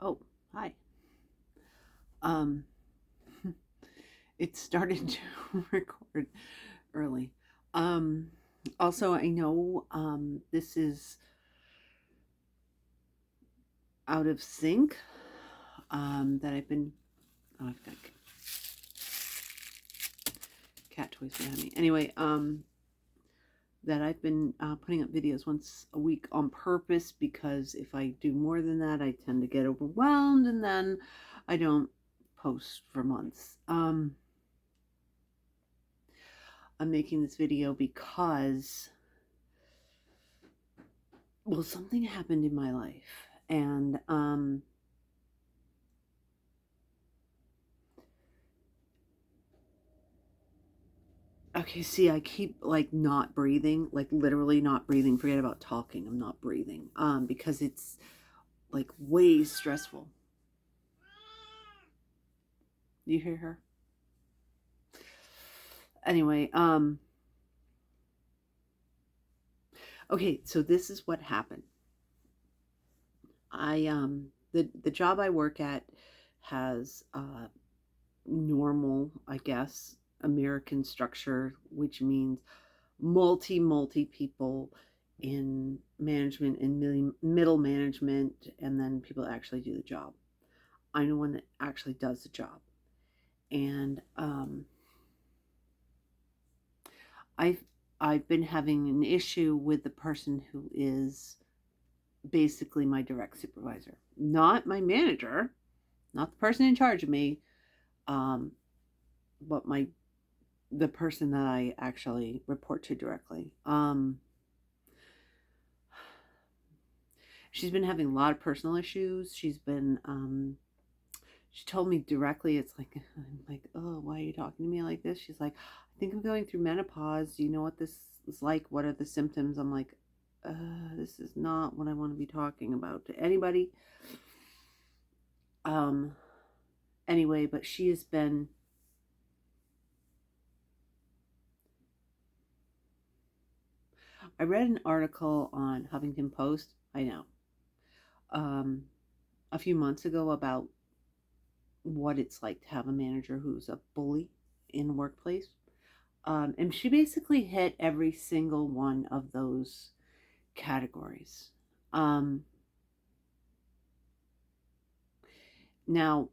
Oh, hi. Um, it started to record early. Um, Also, I know this is out of sync. That I've been. Oh, I've got cat toys behind me. Anyway, that I've been putting up videos once a week on purpose because if I do more than that, I tend to get overwhelmed and then I don't post for months. I'm making this video because, well, something happened in my life, and okay, see, I keep like not breathing, like literally not breathing. Forget about talking. I'm not breathing because it's like way stressful. You hear her? Anyway, okay, so this is what happened. The job I work at has normal, I guess, American structure, which means multi people in management and middle management, and then people that actually do the job. I'm the one that actually does the job, and I've I've been having an issue with the person who is basically my direct supervisor, not my manager, not the person in charge of me, um, but the person that I actually report to directly. She's been having a lot of personal issues. She told me directly, it's like, I'm like, oh, why are you talking to me like this? She's like, I think I'm going through menopause. Do you know what this is like? What are the symptoms? I'm like, this is not what I want to be talking about to anybody. Um, anyway, but she has been, I read an article on Huffington Post, I know, um, a few months ago about what it's like to have a manager who's a bully in the workplace. And she basically hit every single one of those categories. Um, Now,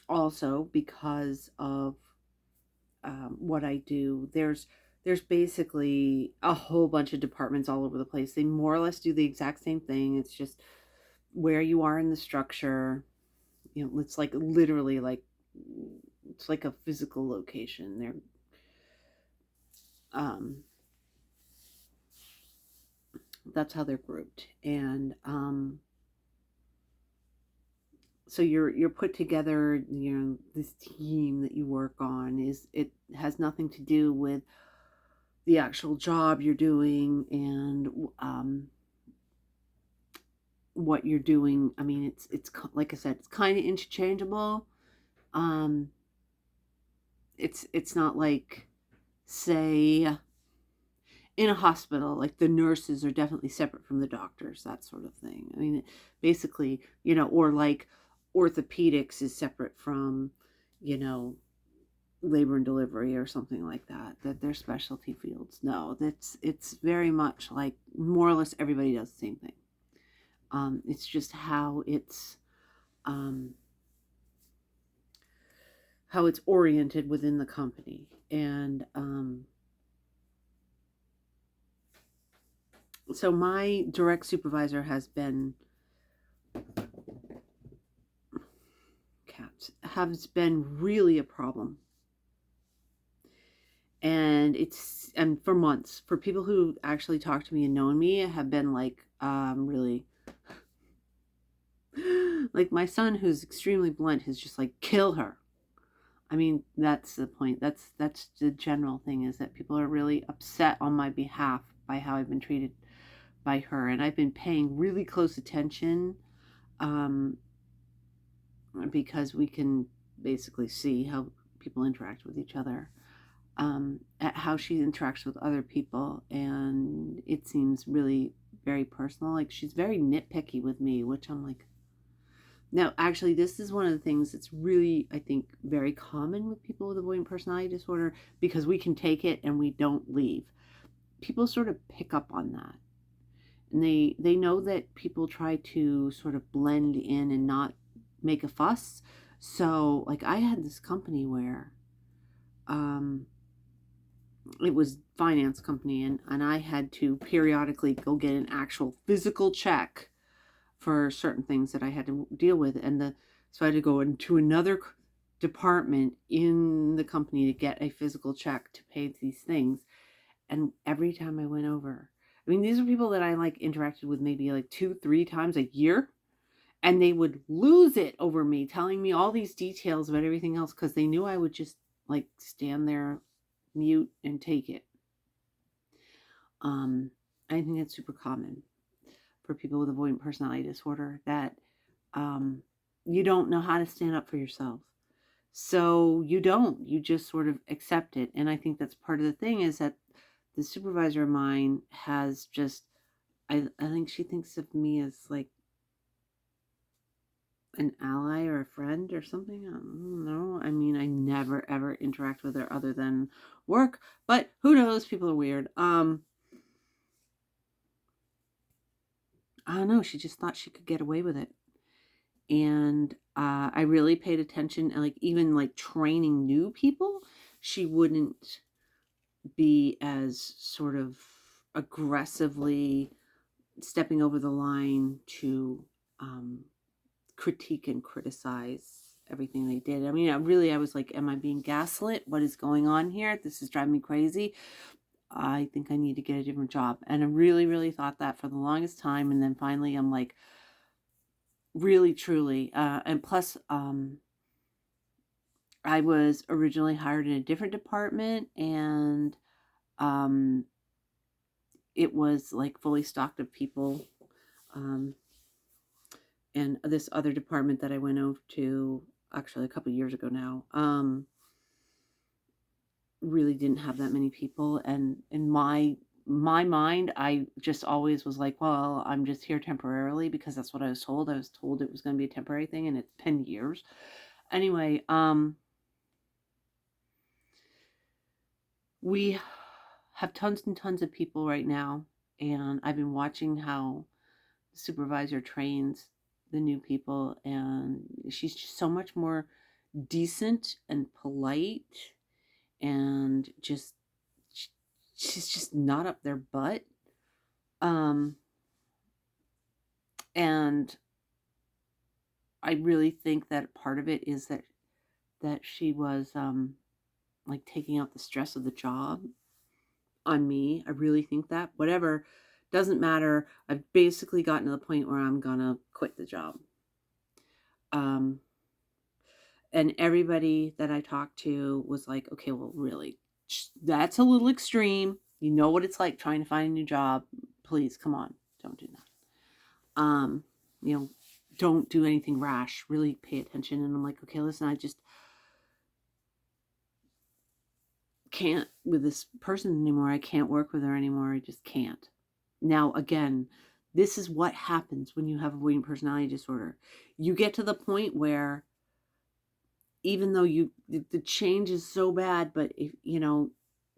also because of what I do, there's basically a whole bunch of departments all over the place. They more or less do the exact same thing. It's just where you are in the structure. You know, it's like literally like it's like a physical location. They're um, that's how they're grouped, and so you're put together. You know, this team that you work on is it has nothing to do with the actual job you're doing and what you're doing. I mean, it's like I said, it's kind of interchangeable. Um, it's not like, say, in a hospital, like the nurses are definitely separate from the doctors, that sort of thing. I mean, basically, or like orthopedics is separate from, you know, labor and delivery or something like that, that they're specialty fields. No, it's very much like more or less everybody does the same thing. It's just um, how it's oriented within the company. And so my direct supervisor has been really a problem, and for months, for people who actually talk to me and know me have been like, really, like my son, who's extremely blunt, has just like, kill her. I mean, that's the point. That's the general thing, is that people are really upset on my behalf by how I've been treated by her, and I've been paying really close attention, um, because we can basically see how people interact with each other, at how she interacts with other people, and it seems really very personal. Like, she's very nitpicky with me, which I'm like, Now, actually, this is one of the things that's really, I think, very common with people with avoidant personality disorder, because we can take it and we don't leave. People sort of pick up on that. And they know that people try to sort of blend in and not make a fuss. So, like, I had this company where um, it was finance company, and I had to periodically go get an actual physical check for certain things that I had to deal with, and so I had to go into another department in the company to get a physical check to pay these things. And every time I went over, I mean, these are people that I like interacted with maybe like 2-3 times a year, and they would lose it over me telling me all these details about everything else because they knew I would just like stand there mute and take it. um I think it's super common for people with avoidant personality disorder that um, you don't know how to stand up for yourself. So you just sort of accept it. And I think that's part of the thing is that the supervisor of mine has just, I think she thinks of me as like an ally or a friend or something. I don't know. I mean, I never ever interact with her other than work, but who knows? People are weird. I don't know. She just thought she could get away with it. And I really paid attention, and like even like training new people, she wouldn't be as sort of aggressively stepping over the line to um, critique and criticize everything they did. I mean, I was like, am I being gaslit? What is going on here? This is driving me crazy. I think I need to get a different job. And I really, really thought that for the longest time. And then finally, I'm like, really, truly. And plus, I was originally hired in a different department, and um, it was like fully stocked of people. Um, and this other department that I went over to actually a couple of years ago now really didn't have that many people. And in my mind, I just always was like, well, I'm just here temporarily because that's what I was told. I was told it was going to be a temporary thing, and it's 10 years. Anyway, we have tons and tons of people right now, and I've been watching how the supervisor trains the new people, and she's just so much more decent and polite, and just she's just not up their butt. um and I really think that part of it is that she was like taking out the stress of the job on me. I really think that. Whatever, doesn't matter. I've basically gotten to the point where I'm gonna quit the job. Um, and everybody that I talked to was like, okay, well, really, that's a little extreme. You know what it's like trying to find a new job. Please, come on, don't do that. You know, don't do anything rash. Really pay attention. And I'm like, okay, listen, I just can't with this person anymore. I can't work with her anymore. I just can't. Now, again, this is what happens when you have avoidant personality disorder. You get to the point where even though the change is so bad, but if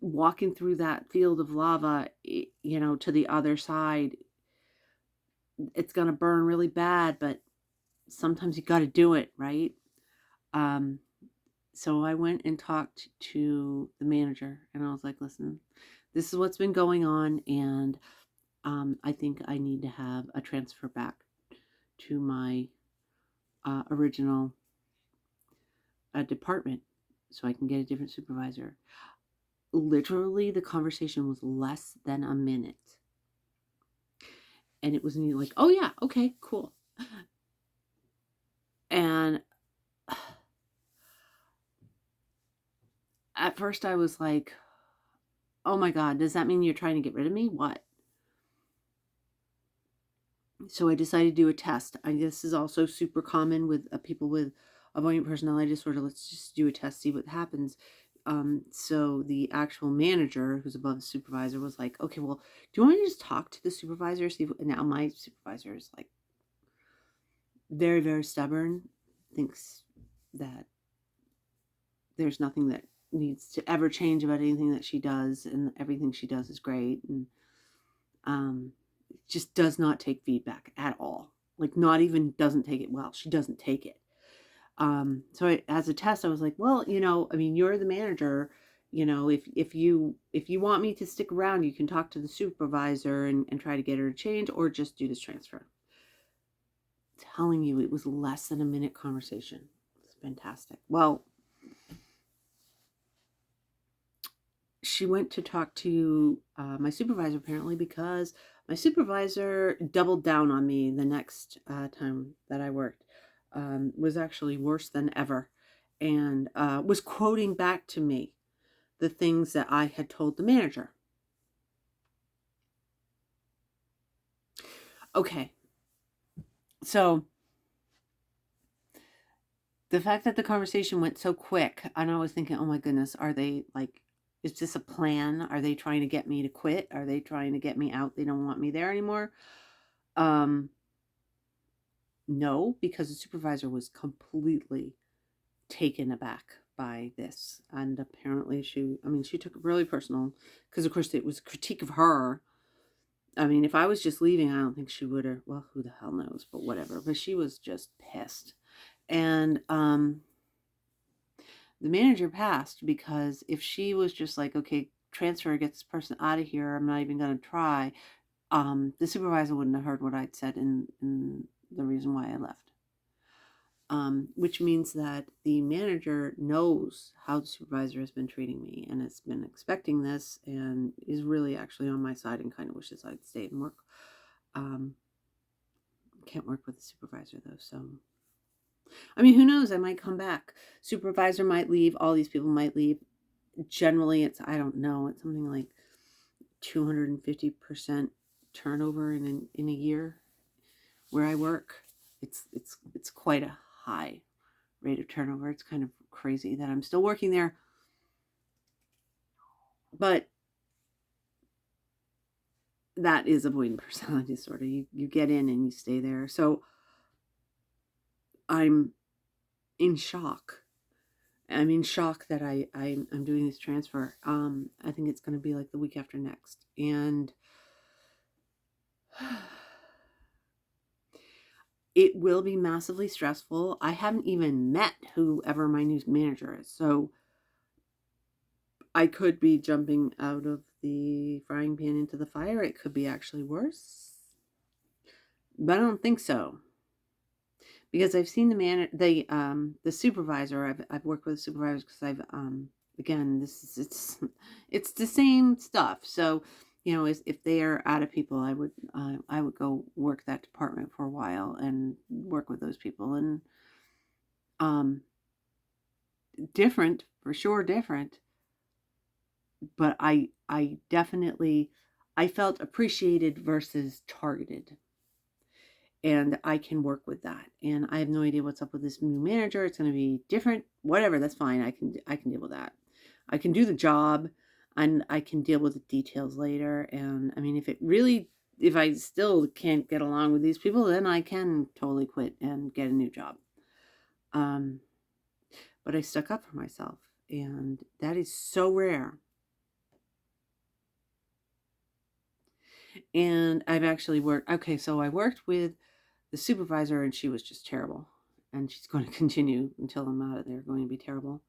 walking through that field of lava, to the other side, it's going to burn really bad, but sometimes you got to do it, right? Um, so I went and talked to the manager, and I was like, listen, this is what's been going on, and I think I need to have a transfer back to my original department so I can get a different supervisor. Literally, the conversation was less than a minute. And it was me like, oh yeah, okay, cool. And at first I was like, oh my God, does that mean you're trying to get rid of me? What? So I decided to do a test. This is also super common with people with avoidant personality disorder. Let's just do a test, see what happens. So the actual manager who's above the supervisor was like, okay, well, do you want to just talk to the supervisor? See, now my supervisor is like very, very stubborn, thinks that there's nothing that needs to ever change about anything that she does, and everything she does is great, and just does not take feedback at all. Like, not even doesn't take it well. She doesn't take it. So as a test, I was like, well, I mean, you're the manager. If you want me to stick around, you can talk to the supervisor and try to get her to change, or just do this transfer. Telling you, it was less than a minute conversation. It's fantastic. Well, she went to talk to my supervisor, apparently, because my supervisor doubled down on me the next time that I worked. Was actually worse than ever, and was quoting back to me the things that I had told the manager. Okay, so the fact that the conversation went so quick, and I was thinking, oh my goodness, are they like, is this a plan? Are they trying to get me to quit? Are they trying to get me out? They don't want me there anymore. No, because the supervisor was completely taken aback by this. And apparently she took it really personal, because of course it was a critique of her. I mean, if I was just leaving, I don't think she would have, well, who the hell knows, but whatever. But she was just pissed. And the manager passed, because if she was just like, okay, transfer, get this person out of here, I'm not even going to try, the supervisor wouldn't have heard what I'd said in the reason why I left. Which means that the manager knows how the supervisor has been treating me, and has been expecting this, and is really actually on my side, and kind of wishes I'd stayed and work. Can't work with the supervisor though, so I mean, who knows? I might come back. Supervisor might leave. All these people might leave. Generally, I don't know. It's something like 250% turnover in a year where I work. It's quite a high rate of turnover. It's kind of crazy that I'm still working there. But that is avoidant personality disorder. You get in and you stay there. So I'm in shock. I'm in shock that I'm doing this transfer. I think it's going to be like the week after next. And it will be massively stressful. I haven't even met whoever my new manager is. So I could be jumping out of the frying pan into the fire. It could be actually worse. But I don't think so. Because I've seen the supervisor. I've worked with supervisors, because I've again, it's the same stuff. So if they are out of people, I would go work that department for a while and work with those people. And different, for sure, different. But I definitely, I felt appreciated versus targeted. And I can work with that. And I have no idea what's up with this new manager. It's going to be different. Whatever, that's fine. I can deal with that. I can do the job, and I can deal with the details later. And I mean, if I still can't get along with these people, then I can totally quit and get a new job. But I stuck up for myself, and that is so rare. And I've actually worked. Okay, so I worked with the supervisor, and she was just terrible, and she's going to continue until I'm out of there, going to be terrible.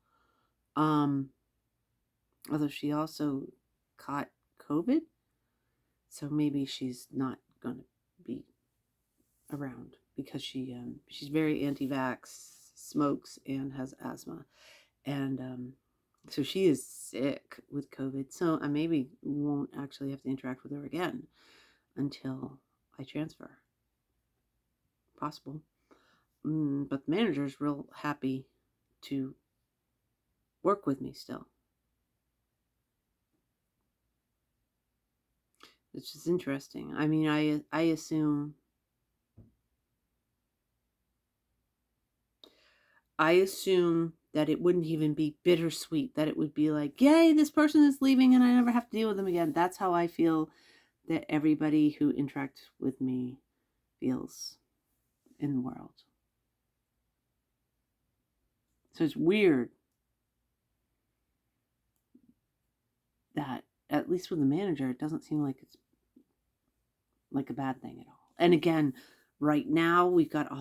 Although she also caught COVID, so maybe she's not going to be around, because she's very anti-vax, smokes, and has asthma, and so she is sick with COVID. So I maybe won't actually have to interact with her again until I transfer. Possible. But the manager's real happy to work with me still. Which is interesting. I mean, I assume that it wouldn't even be bittersweet, that it would be like, yay, this person is leaving and I never have to deal with them again. That's how I feel that everybody who interacts with me feels in the world. So it's weird that, at least with the manager, it doesn't seem like it's like a bad thing at all. And again, right now we've got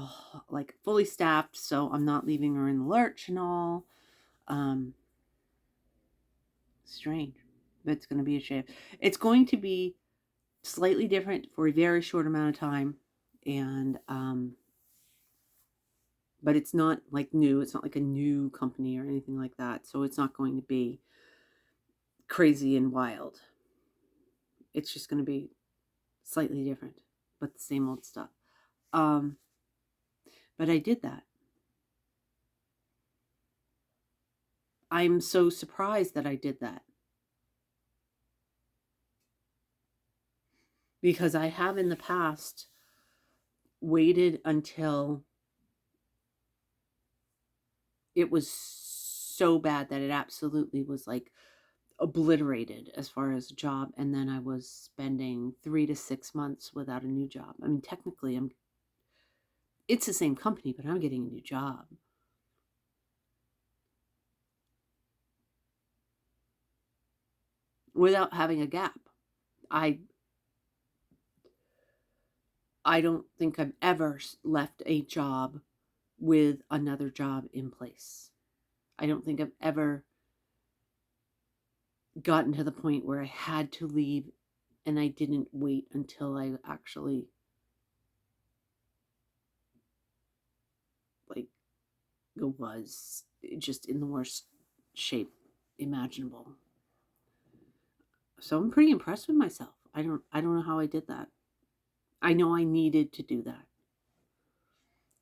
like fully staffed, so I'm not leaving her in the lurch and all. Strange, but it's going to be a shame. It's going to be slightly different for a very short amount of time, and but it's not like new. It's not like a new company or anything like that, so it's not going to be crazy and wild. It's just going to be slightly different, but the same old stuff. But I did that. I'm so surprised that I did that, because I have in the past waited until it was so bad that it absolutely was like obliterated as far as a job, and then I was spending 3 to 6 months without a new job. I mean, technically it's the same company, but I'm getting a new job without having a gap. I I don't think I've ever left a job with another job in place. I don't think I've ever gotten to the point where I had to leave and I didn't wait until I actually like was just in the worst shape imaginable. So I'm pretty impressed with myself. I don't know how I did that. I know I needed to do that.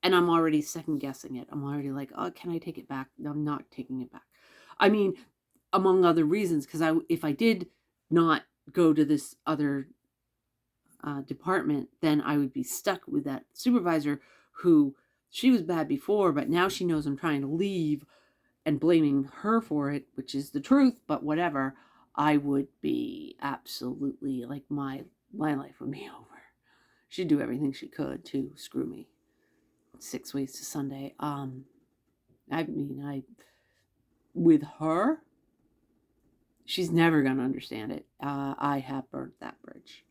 And I'm already second guessing it. I'm already like, oh, can I take it back? No, I'm not taking it back. I mean, among other reasons, because if I did not go to this other department, then I would be stuck with that supervisor who, she was bad before, but now she knows I'm trying to leave and blaming her for it, which is the truth, but whatever. I would be absolutely like my life would be over. She'd do everything she could to screw me. 6 weeks to Sunday. I mean, with her, she's never gonna understand it. I have burnt that bridge.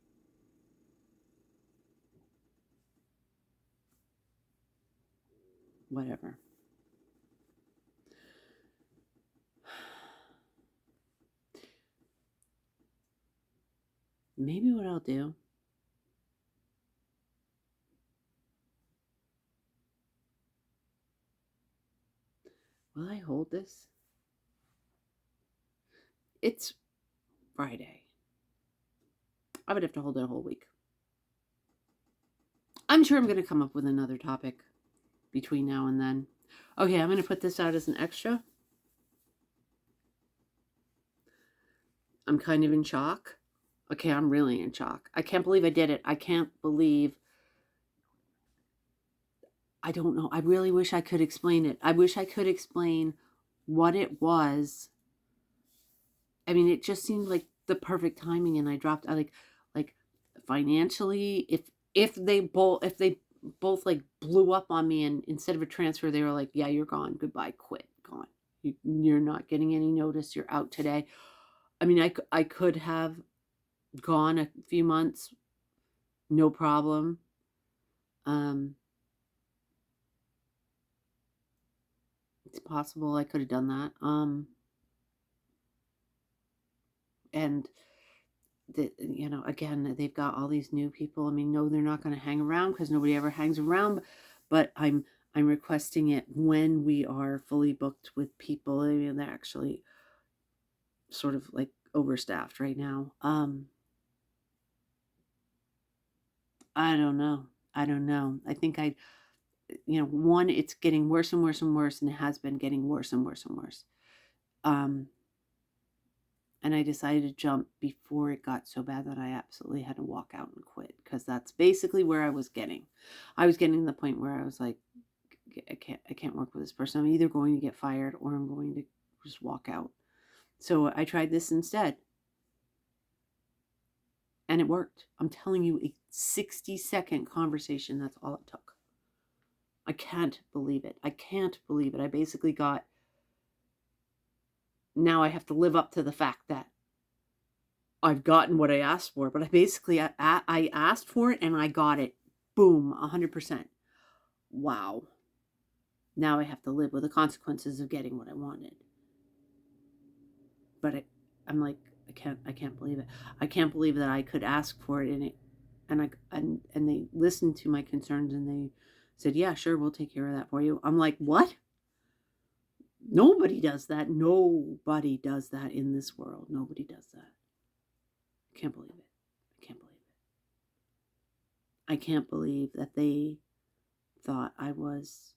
Whatever. Maybe what I'll do, will I hold this? It's Friday. I would have to hold it a whole week. I'm sure I'm going to come up with another topic between now and then. Okay, I'm going to put this out as an extra. I'm kind of in shock. Okay, I'm really in shock. I can't believe I did it. I can't believe. I don't know. I really wish I could explain it. I wish I could explain what it was. I mean, it just seemed like the perfect timing, and I dropped. Like financially, if they both like blew up on me, and instead of a transfer, they were like, "Yeah, you're gone. Goodbye. Quit. Gone. You're not getting any notice. You're out today." I mean, I could have gone a few months, no problem. Um, it's possible I could have done that. And again, they've got all these new people. I mean, no, they're not going to hang around because nobody ever hangs around. But I'm requesting it when we are fully booked with people. I mean, they're actually sort of like overstaffed right now. I don't know. I don't know. I think one, it's getting worse and worse and worse, and it has been getting worse and worse and worse. And I decided to jump before it got so bad that I absolutely had to walk out and quit, because that's basically where I was getting. I was getting to the point where I was like, I can't work with this person. I'm either going to get fired or I'm going to just walk out. So I tried this instead. And it worked. I'm telling you, a 60-second conversation, that's all it took. I can't believe it. I can't believe it. I basically got, now I have to live up to the fact that I've gotten what I asked for, but I asked for it and I got it. Boom, 100%. Wow. Now I have to live with the consequences of getting what I wanted. But I'm like, I can't believe it. I can't believe that I could ask for it and they listened to my concerns and they said, yeah, sure, we'll take care of that for you. I'm like, what? Nobody does that. Nobody does that in this world. Nobody does that. I can't believe it. I can't believe it. I can't believe that they thought I was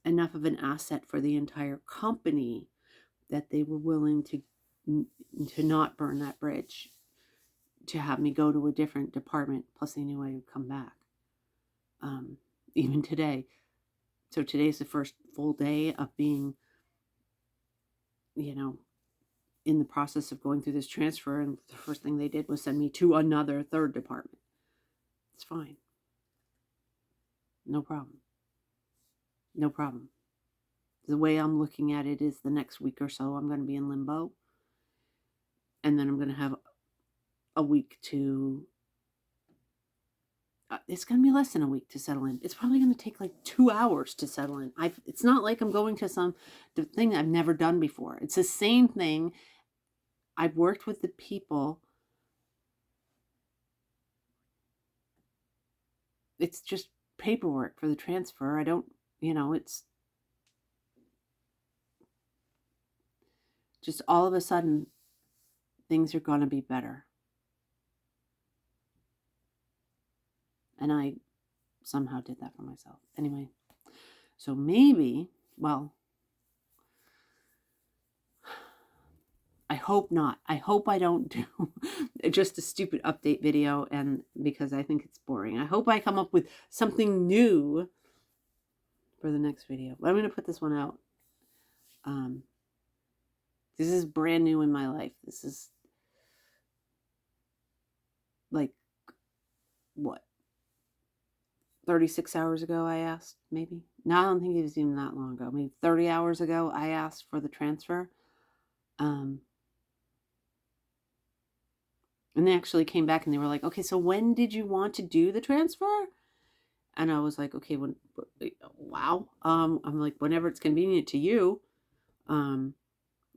enough of an asset for the entire company that they were willing to not burn that bridge, to have me go to a different department. Plus, they knew I would come back. Even today. So today's the first full day of being, in the process of going through this transfer. And the first thing they did was send me to another third department. It's fine. No problem. No problem. The way I'm looking at it is the next week or so, I'm going to be in limbo. And then I'm going to have a week to, it's going to be less than a week to settle in. It's probably going to take like 2 hours to settle in. It's not like I'm going to some thing I've never done before. It's the same thing. I've worked with the people. It's just paperwork for the transfer. I don't, it's just all of a sudden things are going to be better. And I somehow did that for myself. Anyway, so maybe, well, I hope not. I hope I don't do just a stupid update video, and because I think it's boring. I hope I come up with something new for the next video. But I'm going to put this one out. This is brand new in my life. This is like, what? 36 hours ago I asked, maybe. No, I don't think it was even that long ago. Maybe 30 hours ago I asked for the transfer. And they actually came back and they were like, okay, so when did you want to do the transfer? And I was like, okay, wow. I'm like, whenever it's convenient to you.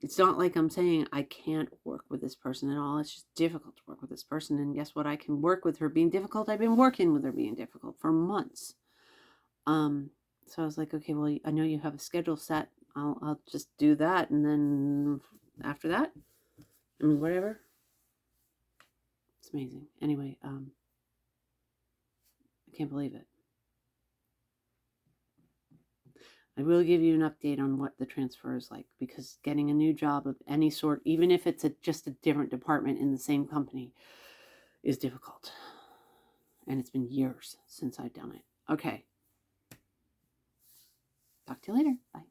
It's not like I'm saying I can't work with this person at all. It's just difficult to work with this person. And guess what? I can work with her being difficult. I've been working with her being difficult for months. So I was like, okay, well, I know you have a schedule set. I'll just do that. And then after that, whatever. It's amazing. Anyway, I can't believe it. I will give you an update on what the transfer is like, because getting a new job of any sort, even if it's just a different department in the same company, is difficult. And it's been years since I've done it. Okay. Talk to you later. Bye.